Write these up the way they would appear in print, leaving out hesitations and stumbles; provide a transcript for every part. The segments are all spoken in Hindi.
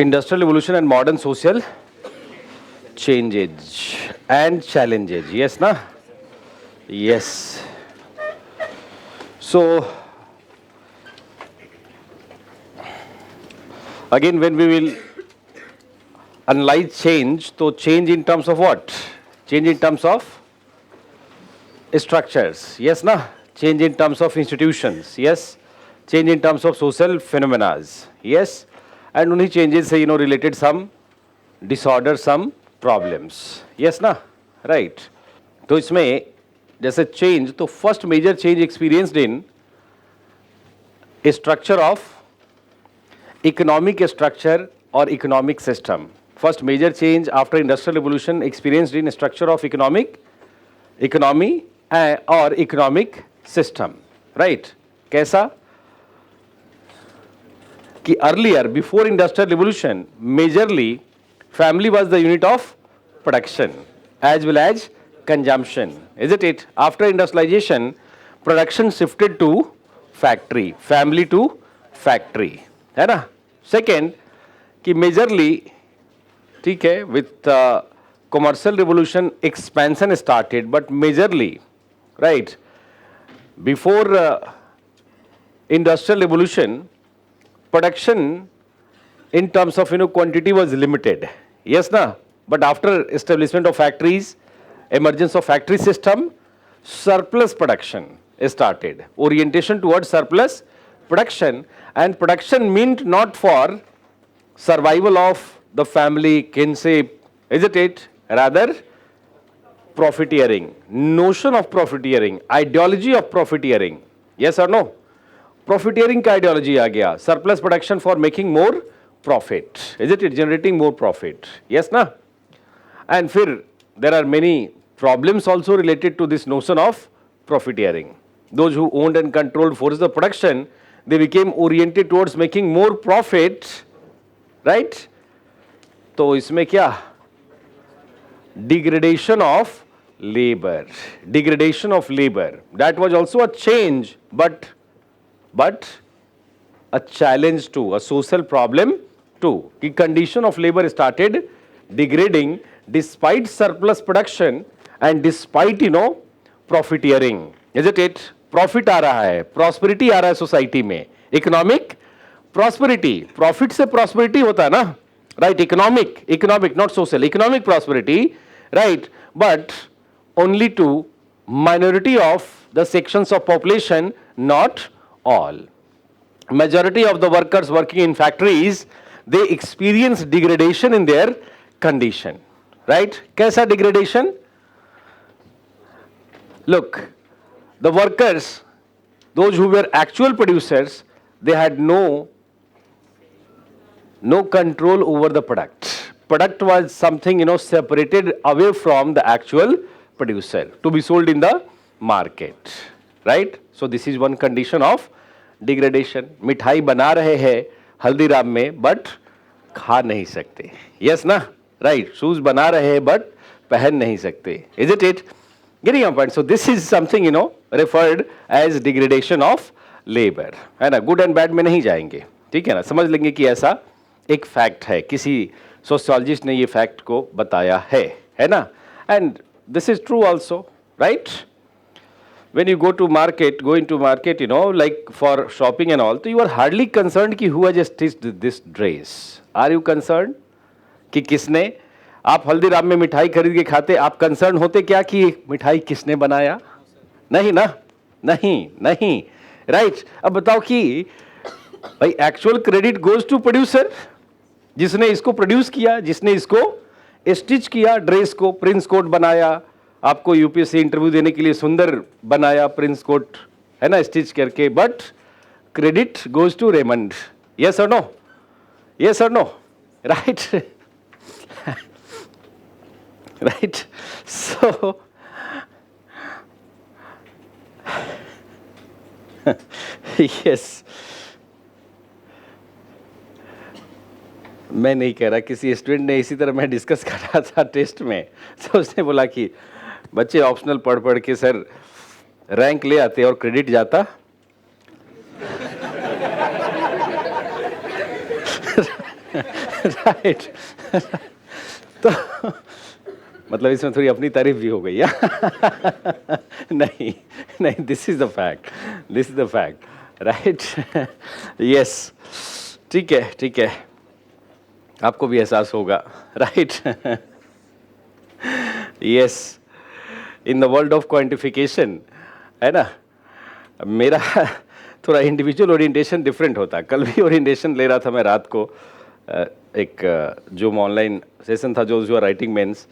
Industrial revolution and modern social changes and challenges. Yes, na? Yes. So, again, when we will analyze change, so change in terms of what? Change in terms of structures. Yes, na? Change in terms of institutions. Yes. Change in terms of social phenomena. Yes. And उन्हीं changes से related some disorders, some problems. Yes ना, right? तो इसमें जैसे change, तो first major change experienced in structure of economic structure or economic system. First major change after industrial revolution experienced in structure of economy or economic system. Right? कैसा? कि earlier, before industrial revolution, majorly family was the unit of production as well as consumption, isn't it? After industrialization, production shifted to factory, family to factory, है ना? Second, कि majorly, ठीक है, with commercial revolution expansion started, but majorly, right? Before industrial revolution, production in terms of quantity was limited. Yes na? But after establishment of factories, emergence of factory system, surplus production started. Orientation towards surplus production, and production meant not for survival of the family, kinship, isn't it? Rather profiteering, notion of profiteering, ideology of profiteering. Yes or no? Profiteering का ideology आ गया, surplus production for making more profit, isn't it? Generating more profit. Yes ना? And फिर there are many problems also related to this notion of profiteering. Those who owned and controlled forces of production, they became oriented towards making more profit, right? तो इसमें क्या? Degradation of labor. Degradation of labor. That was also a change, but a challenge too, a social problem too. The condition of labor started degrading despite surplus production and despite profiteering, isn't it? Profit आ रहा है, prosperity आ रहा है society में, economic prosperity, profit से prosperity होता है ना, right? Economic, not social, economic prosperity, right? But only to minority of the sections of population, not all. Majority of the workers working in factories, they experience degradation in their condition, right? कैसा degradation? Look, the workers, those who were actual producers, they had no control over the product. Product was something separated away from the actual producer to be sold in the market, right? So this is one condition of degradation. मिठाई बना रहे हैं हल्दीराम में but खा नहीं सकते. Yes ना? Right. Shoes बना रहे हैं but पहन नहीं सकते. Isn't it? Getting your point. So this is something referred as degradation of labor. है ना? Good and bad में नहीं जाएंगे. ठीक है ना? समझ लेंगे कि ऐसा एक fact है. किसी sociologist ने ये fact को बताया है ना? And this is true also, right? When you go into market, like for shopping and all, so you are hardly concerned कि who has stitched this dress. Are you concerned? कि किसने? आप हल्दीराम में मिठाई खरीद के खाते, आप कंसर्न होते क्या कि मिठाई किसने बनाया? नहीं ना? नहीं, right? अब बताओ कि भाई actual credit goes to producer, जिसने इसको प्रोड्यूस किया, जिसने इसको स्टिच किया, ड्रेस को, प्रिंस कोट बनाया, आपको यूपीएससी इंटरव्यू देने के लिए सुंदर बनाया प्रिंस कोट, है ना, स्टिच करके, but credit goes to Raymond. Yes और नो? यस और no? Right? Right? So yes, मैं नहीं कह रहा, किसी स्टूडेंट ने इसी तरह मैं डिस्कस कर रहा था टेस्ट में, तो उसने बोला कि बच्चे ऑप्शनल पढ़ के सर रैंक ले आते और क्रेडिट जाता. राइट तो मतलब इसमें थोड़ी अपनी तारीफ भी हो गई या नहीं नहीं, this is the fact, this is the fact, right. Yes, ठीक है, ठीक है, आपको भी एहसास होगा, right. Yes, in the world of quantification, है ना, मेरा थोड़ा इंडिविजुअल ओरिएंटेशन डिफरेंट होता है। कल भी ओरिएंटेशन ले रहा था मैं रात को, एक जो ऑनलाइन सेशन था, जो राइटिंग मेंस,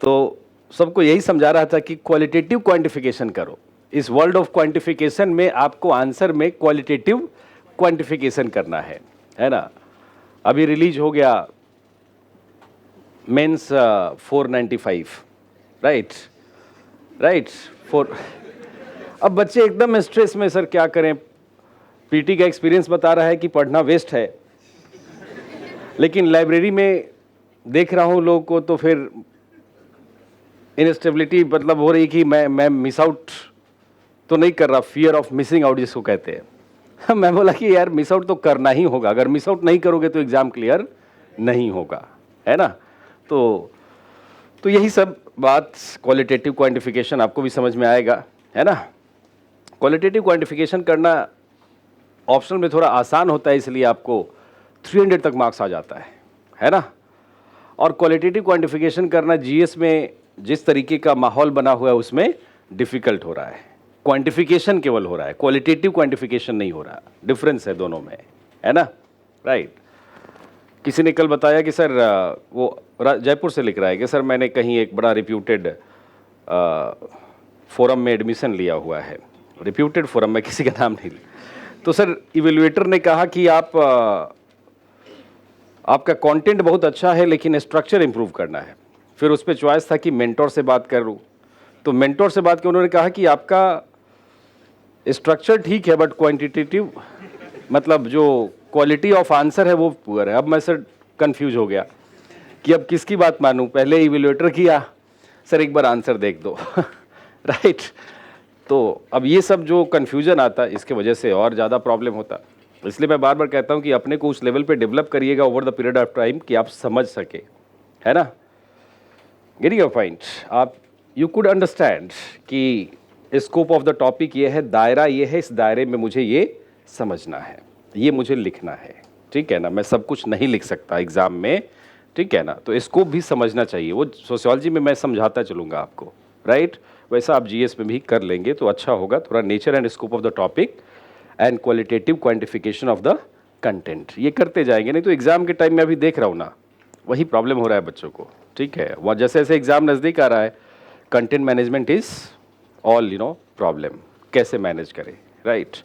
तो सबको यही समझा रहा था कि क्वालिटेटिव क्वांटिफिकेशन करो। इस वर्ल्ड ऑफ क्वांटिफिकेशन में आपको आंसर में क्वालिटेटिव क्वांटिफिकेशन करना है ना। अभी रिलीज हो गया मेंस 495, राइट राइट, अब बच्चे एकदम स्ट्रेस में, सर क्या करें, पीटी का एक्सपीरियंस बता रहा है कि पढ़ना वेस्ट है, लेकिन लाइब्रेरी में देख रहा हूँ लोग को, तो फिर इनस्टेबिलिटी मतलब हो रही कि मैं मिस आउट तो नहीं कर रहा, फियर ऑफ मिसिंग आउट जिसको कहते हैं। मैं बोला कि यार मिस आउट तो करना ही होगा, अगर मिस आउट नहीं करोगे तो एग्जाम क्लियर नहीं होगा, है ना। तो यही सब बात, क्वालिटेटिव क्वांटिफिकेशन आपको भी समझ में आएगा, है ना। क्वालिटेटिव क्वांटिफिकेशन करना ऑप्शनल में थोड़ा आसान होता है, इसलिए आपको 300 तक मार्क्स आ जाता है ना। और क्वालिटेटिव क्वांटिफिकेशन करना जीएस में जिस तरीके का माहौल बना हुआ है उसमें डिफिकल्ट हो रहा है। क्वांटिफिकेशन केवल हो रहा है, क्वालिटेटिव क्वांटिफिकेशन नहीं हो रहा, डिफरेंस है दोनों में, है ना, राइट। किसी ने कल बताया कि सर वो जयपुर से लिख रहा है कि सर मैंने कहीं एक बड़ा रिप्यूटेड फोरम में एडमिशन लिया हुआ है, रिप्यूटेड फोरम में, किसी का नाम नहीं, तो सर इवेल्युएटर ने कहा कि आपका कंटेंट बहुत अच्छा है लेकिन स्ट्रक्चर इंप्रूव करना है। फिर उस पर चॉइस था कि मेंटोर से बात करूं, तो मेंटोर से बात की, उन्होंने कहा कि आपका स्ट्रक्चर ठीक है बट क्वांटिटेटिव, मतलब जो क्वालिटी ऑफ आंसर है वो पुअर है। अब मैं सर कंफ्यूज हो गया कि अब किसकी बात मानूं, पहले इवेल्युएटर किया, सर एक बार आंसर देख दो राइट। तो अब ये सब जो कन्फ्यूजन आता है, इसके वजह से और ज़्यादा प्रॉब्लम होता, इसलिए मैं बार बार कहता हूँ कि अपने को उस लेवल पे डेवलप करिएगा over the period of time कि आप समझ सके, है ना। गेटिंग योर पॉइंट, आप यू कुड अंडरस्टैंड कि स्कोप ऑफ द टॉपिक ये है, दायरा ये है, इस दायरे में मुझे ये समझना है, ये मुझे लिखना है, ठीक है ना। मैं सब कुछ नहीं लिख सकता एग्जाम में, ठीक है ना, तो स्कोप भी समझना चाहिए। वो सोशियोलॉजी में मैं समझाता चलूँगा आपको, राइट, वैसा आप जीएस में भी कर लेंगे तो अच्छा होगा। थोड़ा nature and scope of the topic and qualitative quantification of the content, ये करते जाएंगे, नहीं तो एग्जाम के टाइम में अभी देख रहा हूँ ना, वही प्रॉब्लम हो रहा है बच्चों को, ठीक है। वह जैसे जैसे एग्जाम नज़दीक आ रहा है, content management is all problem, कैसे मैनेज करें, right.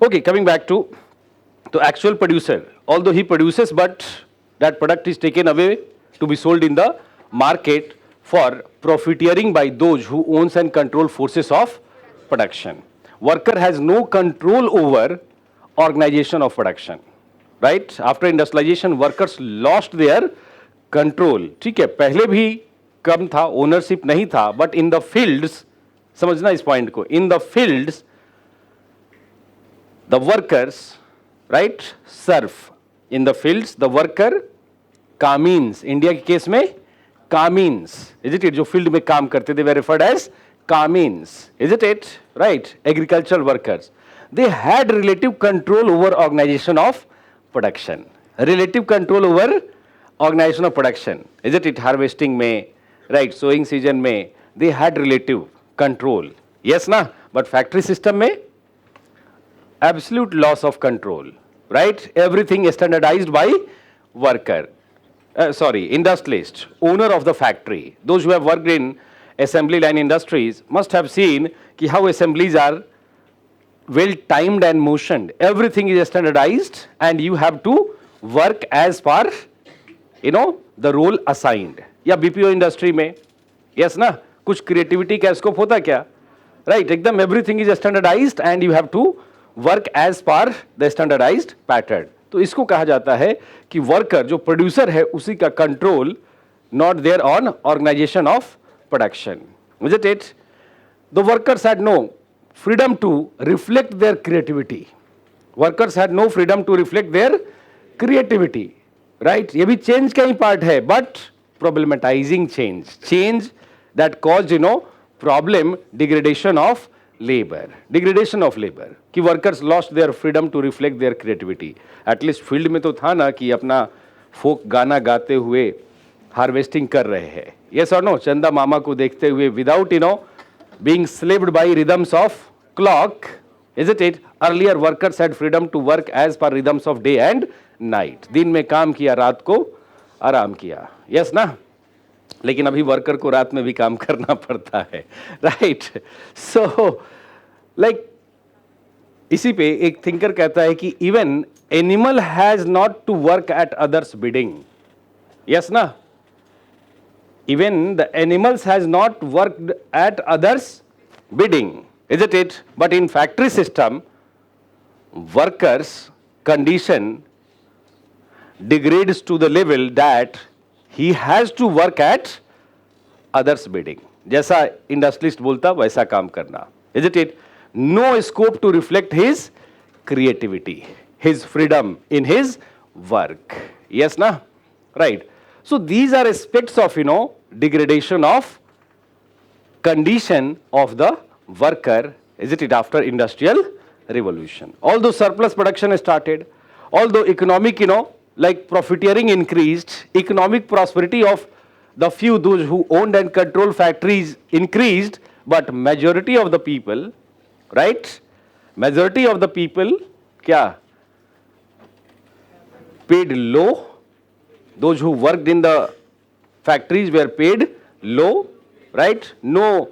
Okay, coming back to, तो actual producer, although he produces but that product is taken away to be sold in the market for profiteering by those who owns and control forces of production. Worker has no control over organization of production, right? After industrialization, workers lost their control. ठीक है, पहले भी कम था, ओनरशिप नहीं था, but in the fields, समझना इस पॉइंट को, in the fields, the workers, right, serve. In the fields, the worker, कामीन्स, इंडिया के केस में कामीन्स, इज इट, जो फील्ड में काम करते थे, वे रेफर्ड एज कामीन्स, is it, right, agricultural workers, they had relative control over organisation of production, relative control over organisation of production, is it, harvesting में, राइट, सोइंग सीजन में, they had relative control, yes ना, बट फैक्ट्री सिस्टम में absolute loss of control, right, everything standardised by worker, industrialist, owner of the factory. Those who have worked in assembly line industries must have seen ki how assemblies are well timed and motioned. Everything is standardized and you have to work as per the role assigned. या BPO industry में, yes ना, कुछ creativity का scope होता क्या, right, एकदम everything is standardized and you have to work as per the standardized pattern. तो इसको कहा जाता है कि वर्कर जो प्रोड्यूसर है उसी का control not there on organisation of production, is it. The workers had no freedom to reflect their creativity, workers had no freedom to reflect their creativity, right, ये भी चेंज का ही पार्ट है, but problematising change that cause problem, degradation of labour कि workers lost their freedom to reflect their creativity. At least field में तो था ना कि अपना फोक गाना गाते हुए हार्वेस्टिंग कर रहे हैं, यस और नो, चंदा मामा को देखते हुए, without being slaved by rhythms of clock, isn't it? Earlier workers had freedom to work as per rhythms of day and night. दिन में काम किया, रात को आराम किया, yes ना? लेकिन अभी वर्कर को रात में भी काम करना पड़ता है, राइट? सो लाइक इसी पे एक थिंकर कहता है कि even animal has not to work at others bidding, yes ना? Even the animals has not worked at others bidding, isn't it? But in factory system, workers condition degrades to the level that he has to work at others bidding. जैसा इंडस्ट्रियलिस्ट बोलता वैसा काम करना, isn't it? No scope to reflect his creativity, his freedom in his work. Yes na? Right. So these are aspects of degradation of condition of the worker, isn't it, after industrial revolution. Although surplus production started, although economic like profiteering increased, economic prosperity of the few, those who owned and controlled factories increased, but majority of the people, right, majority of the people kya paid low. Those who worked in the factories were paid low, right? No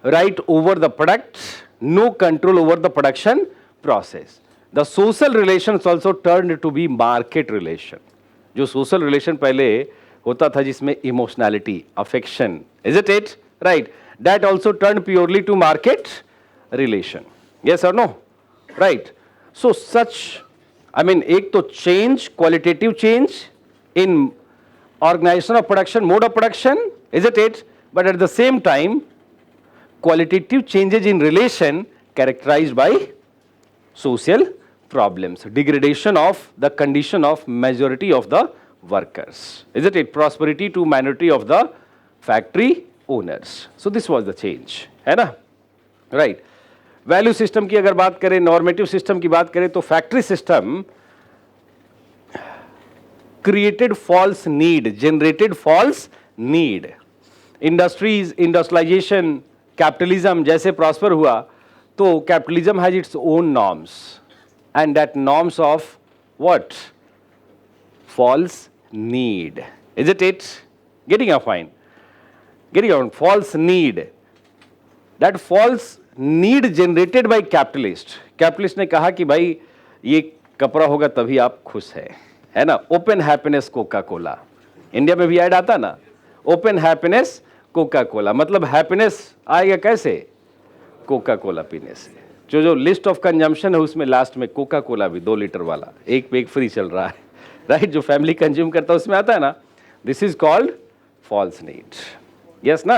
right over the product, no control over the production process. The social relations also turned to be market relation. जो social relation पहले होता था जिसमें emotionality, affection, isn't it? Right? That also turned purely to market relation. Yes or no? Right? So such, I mean, एक तो change, qualitative change in organization of production, mode of production, isn't it? But at the same time, qualitative changes in relation characterized by social problems, degradation of the condition of majority of the workers, isn't it? Prosperity to minority of the factory owners. So this was the change, है ना? Right. Value system की अगर बात करें, normative system की बात करें, तो factory system created false need, generated false need. Industries, industrialization, capitalism जैसे prosper हुआ, तो capitalism has its own norms, and that norms of what? False need, isn't it? Getting a point? Getting a false need. That false need generated by capitalist. Capitalist ने कहा कि भाई ये कपड़ा होगा तभी आप खुश है ना? Open happiness Coca Cola, India में भी ऐड आता ना, ओपन हैप्पीनेस कोका कोला, मतलब हैप्पीनेस आएगा कैसे? कोका कोला पीने से। जो लिस्ट ऑफ कंजम्पशन है उसमें लास्ट में कोका कोला भी 2 लीटर वाला एक पे एक फ्री चल रहा है, राइट? जो फैमिली कंज्यूम करता है उसमें आता है ना, this is called false need, yes ना?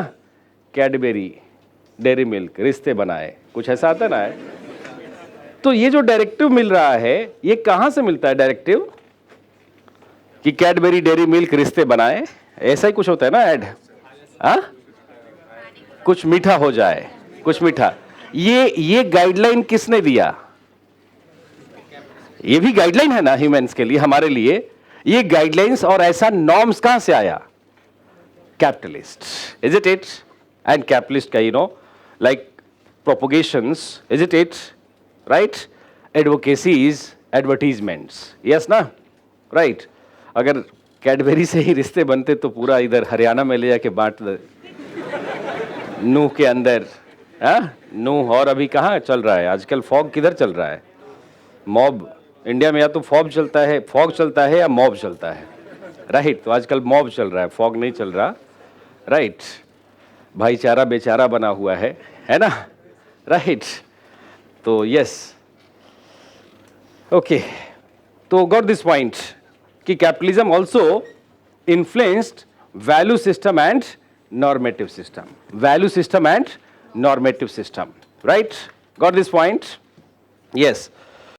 कैडबेरी, डेयरी मिल्क, रिश्ते बनाए, कुछ ऐसा आता ना है। तो ये जो डायरेक्टिव मिल रहा है, ये कहाँ से मिलता है डायरेक्टिव? कि कैडबेरी, डेयरी मिल्क, रिश्ते बनाए, ऐसा ही कुछ होता है ना ऐड, हाँ? कुछ मीठा हो जाए, कुछ मीठा। ये गाइडलाइन किसने दिया? ये भी गाइडलाइन है ना ह्यूमंस के लिए, हमारे लिए। ये गाइडलाइंस और ऐसा नॉर्म्स कहां से आया? Capitalist, is it it? And capitalist का like propagations, is it? Right? Advocacies, advertisements, yes ना? Right? अगर कैडबेरी से ही रिश्ते बनते तो पूरा इधर हरियाणा में ले जाके बांट दे, नूह के अंदर, हाँ? नूह। और अभी कहाँ चल रहा है आजकल? फॉग किधर चल रहा है? मॉब। इंडिया में या तो फॉग चलता है या मॉब चलता है, राइट? तो आजकल मॉब चल रहा है, फॉग नहीं चल रहा, राइट? भाईचारा बेचारा बना हुआ है ना, राइट? तो यस, ओके, तो गॉट दिस पॉइंट कि capitalism also influenced value system and normative system, right? Got this point? Yes.